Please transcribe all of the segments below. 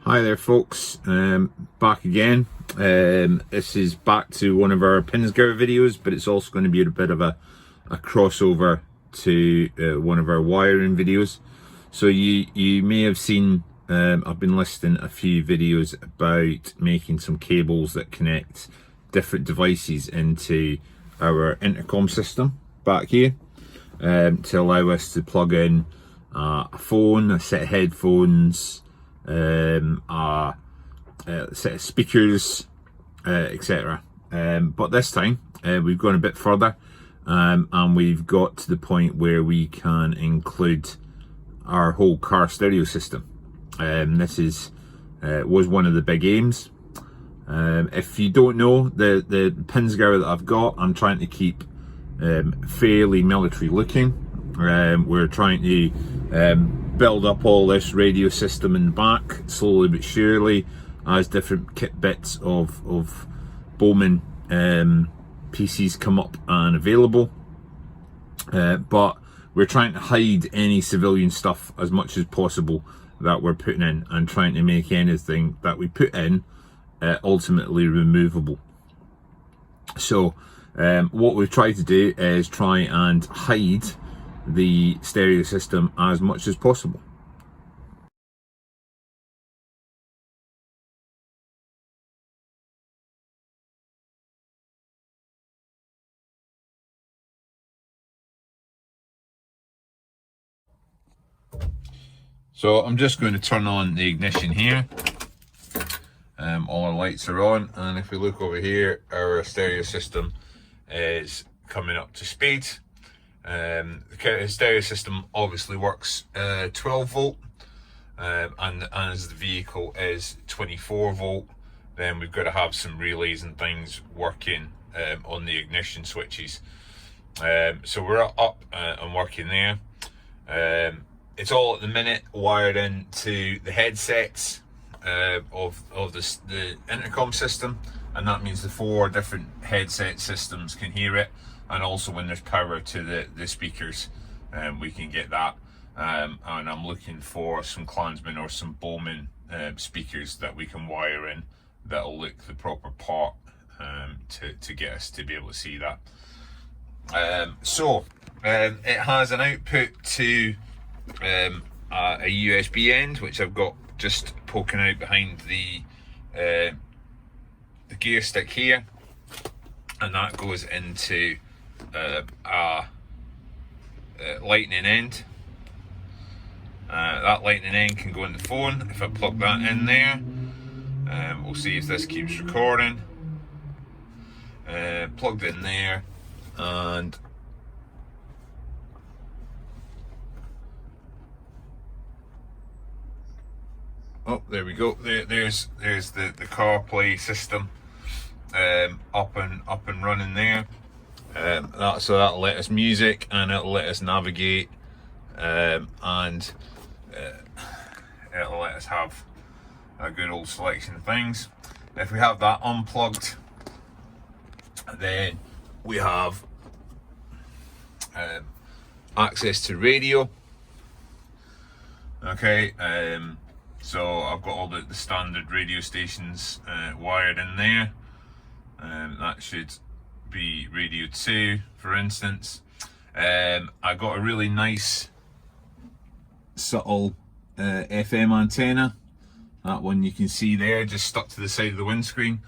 Hi there folks, back again. This is back to one of our pinzgauer videos, but it's also going to be a bit of a crossover to one of our wiring videos. So you may have seen, I've been listing a few videos about making some cables that connect different devices into our intercom system back here, to allow us to plug in a phone, a set of headphones, a set of speakers, etc. But this time we've gone a bit further, and we've got to the point where we can include our whole car stereo system. This was one of the big aims. If you don't know, the pinzgauer that I've got, I'm trying to keep fairly military looking. We're trying to build up all this radio system in the back, slowly but surely, as different kit bits of Bowman PCs come up and available. But we're trying to hide any civilian stuff as much as possible that we're putting in, and trying to make anything that we put in ultimately removable. So what we've tried to do is try and hide the stereo system as much as possible. So I'm just going to turn on the ignition here. All our lights are on, and if we look over here, our stereo system is coming up to speed. The stereo system obviously works 12 volt, and as the vehicle is 24 volt, then we've got to have some relays and things working on the ignition switches. So we're up and working there. It's all at the minute wired into the headsets of the intercom system, and that means the 4 different headset systems can hear it, and also when there's power to the speakers, we can get that. And I'm looking for some Klansman or some Bowman speakers that we can wire in that'll look the proper part, to get us to be able to see that. It has an output to a USB end, which I've got just poking out behind the gear stick here, and that goes into a lightning end. That lightning end can go in the phone. If I plug that in there, we'll see if this keeps recording. Plugged in there, and oh, there we go. There's the CarPlay system up and running there. So that'll let us music, and it'll let us navigate, and it'll let us have a good old selection of things. If we have that unplugged, then we have access to radio. Okay, so I've got all the standard radio stations wired in there. That should be radio 2, for instance. I got a really nice subtle FM antenna. That one you can see there, just stuck to the side of the windscreen.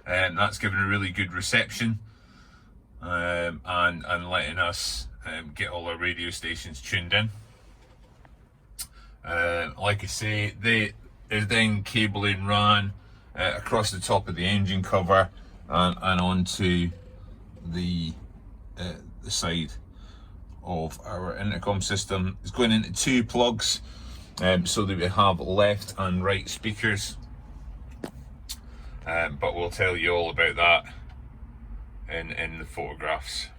That's given a really good reception, and letting us get all our radio stations tuned in. Like I say, there's then cabling ran across the top of the engine cover and onto the side of our intercom system. It's going into 2 plugs, so that we have left and right speakers. But we'll tell you all about that in the photographs.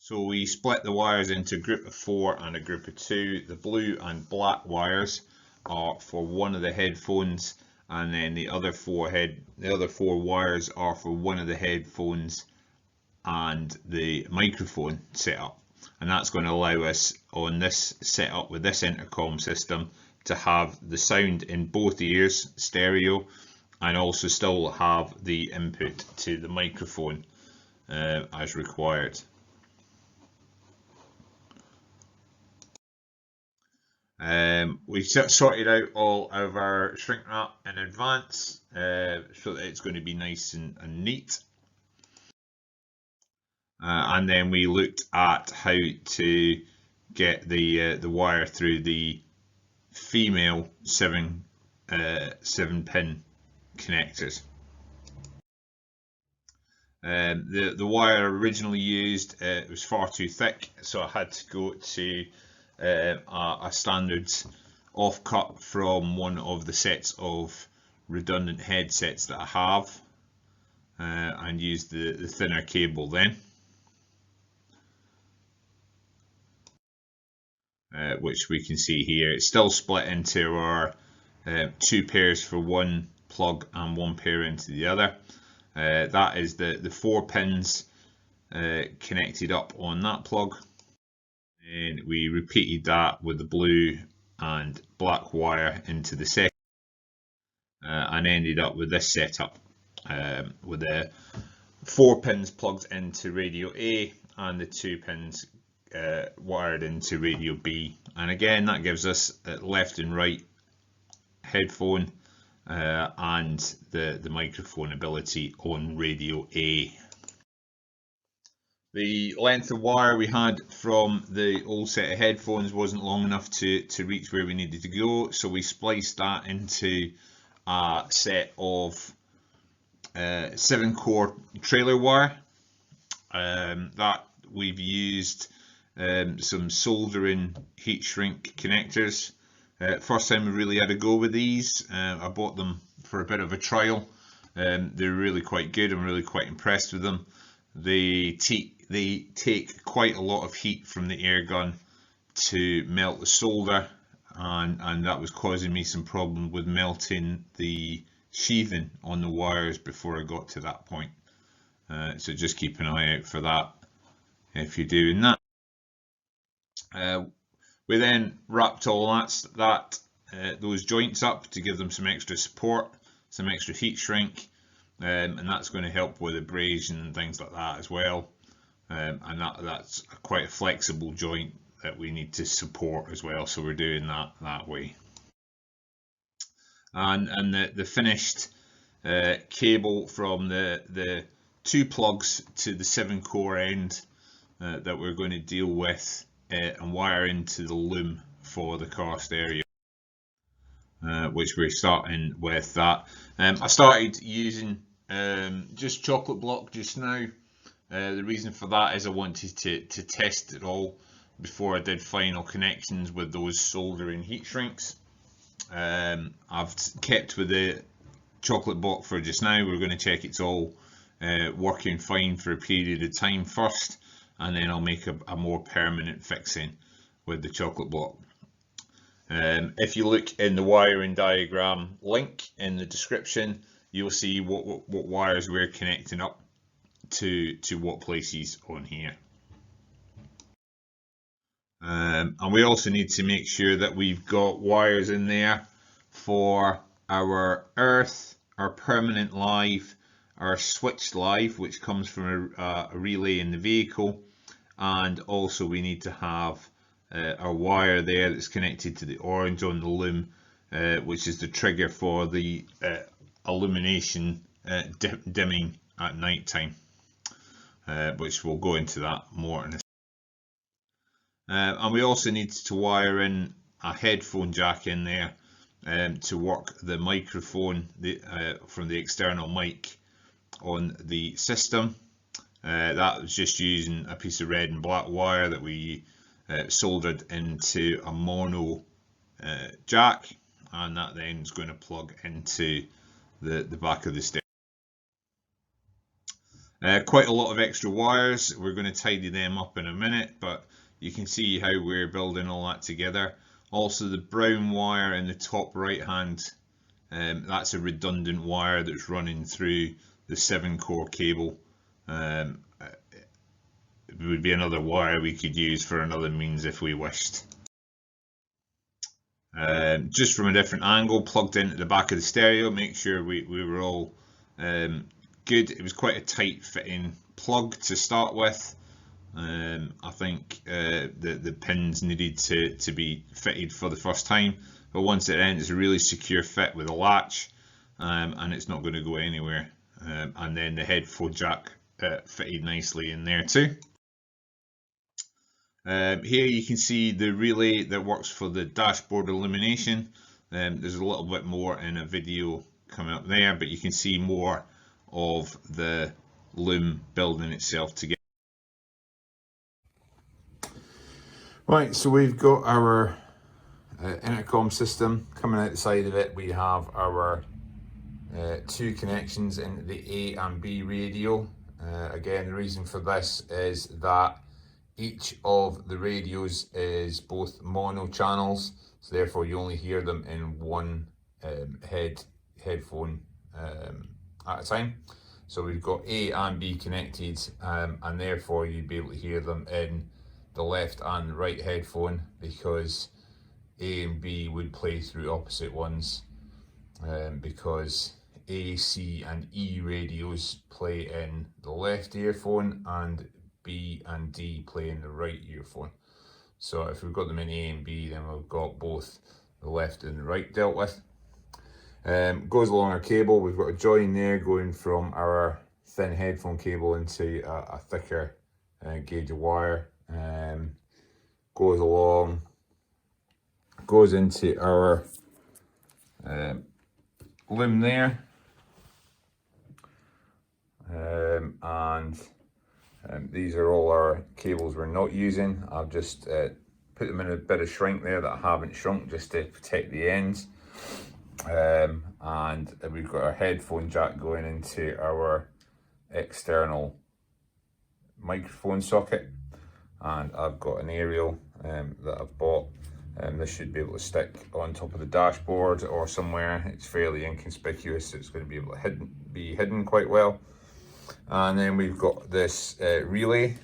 So we split the wires into a group of 4 and a group of 2. The blue and black wires are for one of the headphones and then the other four wires are for one of the headphones and the microphone setup. And that's going to allow us on this setup with this intercom system to have the sound in both ears, stereo, and also still have the input to the microphone as required. We sorted out all of our shrink wrap in advance so that it's going to be nice and neat. And then we looked at how to get the wire through the female 7-pin connectors. The wire originally used it was far too thick, so I had to go to a standard offcut from one of the sets of redundant headsets that I have, and use the thinner cable then. Which we can see here. It's still split into our 2 pairs for one plug and 1 pair into the other. That is the 4 pins connected up on that plug, and we repeated that with the blue and black wire into the second, and ended up with this setup with the 4 pins plugged into radio A and the 2 pins wired into radio B. And again, that gives us left and right headphone and the microphone ability on radio A. The length of wire we had from the old set of headphones wasn't long enough to reach where we needed to go, so we spliced that into a set of 7-core trailer wire. That we've used some soldering heat shrink connectors. First time we really had a go with these. I bought them for a bit of a trial. They're really quite good. I'm really quite impressed with them. They take quite a lot of heat from the air gun to melt the solder, and that was causing me some problem with melting the sheathing on the wires before I got to that point. So just keep an eye out for that if you're doing that. We then wrapped all those joints up to give them some extra support, some extra heat shrink, and that's going to help with abrasion and things like that as well. And that's quite a flexible joint that we need to support as well, so we're doing that way. And the finished cable from the 2 plugs to the 7-core end that we're going to deal with and wire into the loom for the car stereo, which we're starting with that. I started using just chocolate block just now. The reason for that is I wanted to test it all before I did final connections with those soldering heat shrinks. I've kept with the chocolate block for just now. We're going to check it's all working fine for a period of time first, and then I'll make a more permanent fixing with the chocolate block. If you look in the wiring diagram link in the description, you'll see what wires we're connecting up to what places on here. And we also need to make sure that we've got wires in there for our earth, our permanent live, our switched live, which comes from a relay in the vehicle, and also we need to have our wire there that's connected to the orange on the loom, which is the trigger for the illumination dimming at night time, which we'll go into that more in a second. And we also need to wire in a headphone jack in there to work the microphone from the external mic on the system. That was just using a piece of red and black wire that we soldered into a mono jack, and that then is going to plug into the back of the stereo. Quite a lot of extra wires. We're going to tidy them up in a minute, but you can see how we're building all that together. Also, the brown wire in the top right hand That's a redundant wire that's running through the 7-core cable. It would be another wire we could use for another means if we wished. Just from a different angle, plugged into the back of the stereo, make sure we were all good. It was quite a tight fitting plug to start with. I think the pins needed to be fitted for the first time, but once they're in, it's a really secure fit with a latch, and it's not going to go anywhere. And then the headphone jack fitted nicely in there too. Here you can see the relay that works for the dashboard illumination. There's a little bit more in a video coming up there, but you can see more of the loom building itself together. Right, so we've got our intercom system coming out the side of it. We have our two connections into the A and B radio. Again, the reason for this is that each of the radios is both mono channels, so therefore you only hear them in one headphone at a time. So we've got A and B connected, and therefore you'd be able to hear them in the left and right headphone, because A and B would play through opposite ones, because A, C and E radios play in the left earphone and B and D play in the right earphone. So if we've got them in A and B, then we've got both the left and the right dealt with. Goes along our cable. We've got a join there going from our thin headphone cable into a thicker gauge of wire. Goes along, goes into our loom there, and these are all our cables we're not using. I've just put them in a bit of shrink there that I haven't shrunk, just to protect the ends. And we've got our headphone jack going into our external microphone socket, and I've got an aerial that I've bought. This should be able to stick on top of the dashboard or somewhere. It's fairly inconspicuous, so it's going to be able to be hidden quite well. And then we've got this relay.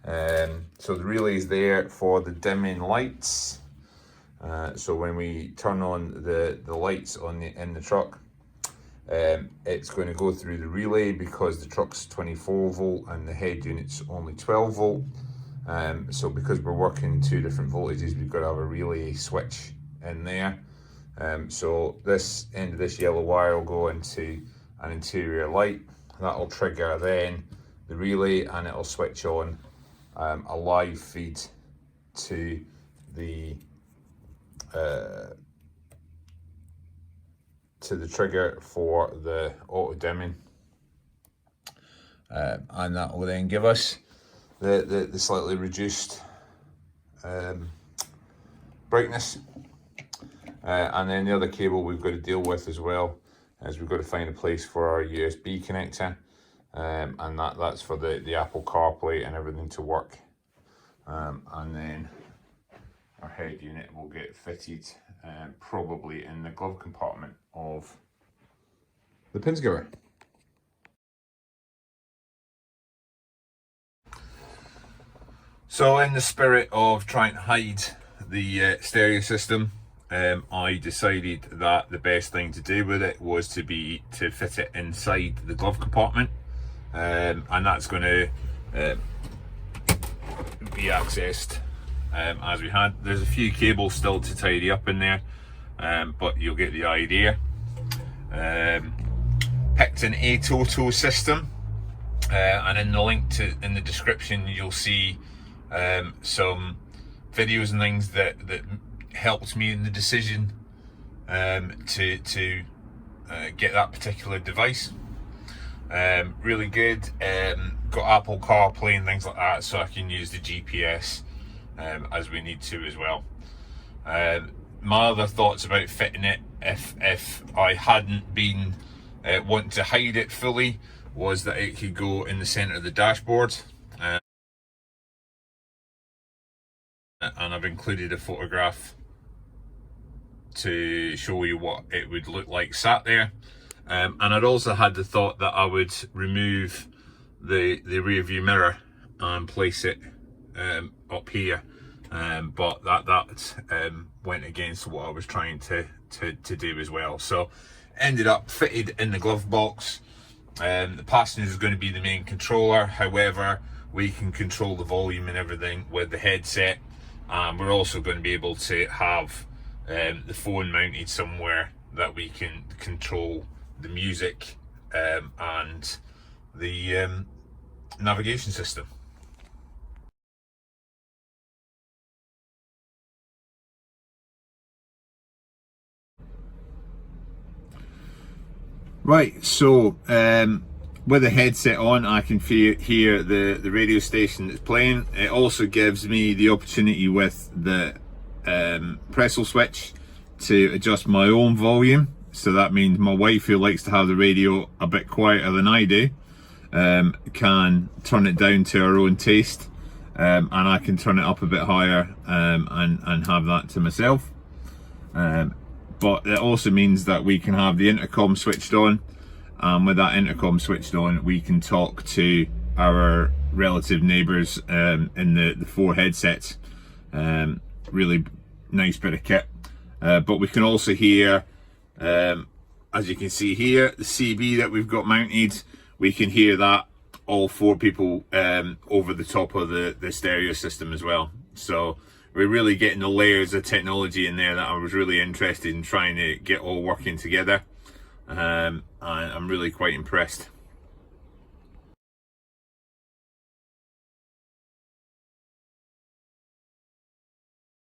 So the relay is there for the dimming lights. So when we turn on the lights in the truck, it's going to go through the relay, because the truck's 24 volt and the head unit's only 12 volt. So because we're working two different voltages, we've got to have a relay switch in there. So this end of this yellow wire will go into an interior light. That'll trigger then the relay, and it'll switch on a live feed to the trigger for the auto dimming, and that will then give us the slightly reduced brightness. And then the other cable we've got to deal with as well is we've got to find a place for our USB connector, and that's for the Apple CarPlay and everything to work. And then our head unit will get fitted probably in the glove compartment of the pinzgauer. So in the spirit of trying to hide the stereo system, I decided that the best thing to do with it was to fit it inside the glove compartment, and that's going to be accessed as we had. There's a few cables still to tidy up in there, but you'll get the idea. Picked an A-Toto system, and in the link in the description you'll see some videos and things that helped me in the decision to get that particular device. Really good. Got Apple CarPlay and things like that, so I can use the GPS as we need to as well. My other thoughts about fitting it, if I hadn't been wanting to hide it fully, was that it could go in the center of the dashboard. And I've included a photograph to show you what it would look like sat there. And I'd also had the thought that I would remove the rear view mirror and place it up here, but that went against what I was trying to do as well. So ended up fitted in the glove box. The passenger is going to be the main controller, however we can control the volume and everything with the headset. We're also going to be able to have the phone mounted somewhere that we can control the music and the navigation system. Right, so with the headset on, I can hear the radio station that's playing. It also gives me the opportunity with the Presso switch to adjust my own volume. So that means my wife, who likes to have the radio a bit quieter than I do, can turn it down to her own taste, and I can turn it up a bit higher and have that to myself. But it also means that we can have the intercom switched on, and with that intercom switched on, we can talk to our relative neighbours in the 4 headsets. Really nice bit of kit. But we can also hear, as you can see here, the CB that we've got mounted. We can hear that, all 4 people over the top of the stereo system as well. So we're really getting the layers of technology in there that I was really interested in trying to get all working together. I'm really quite impressed.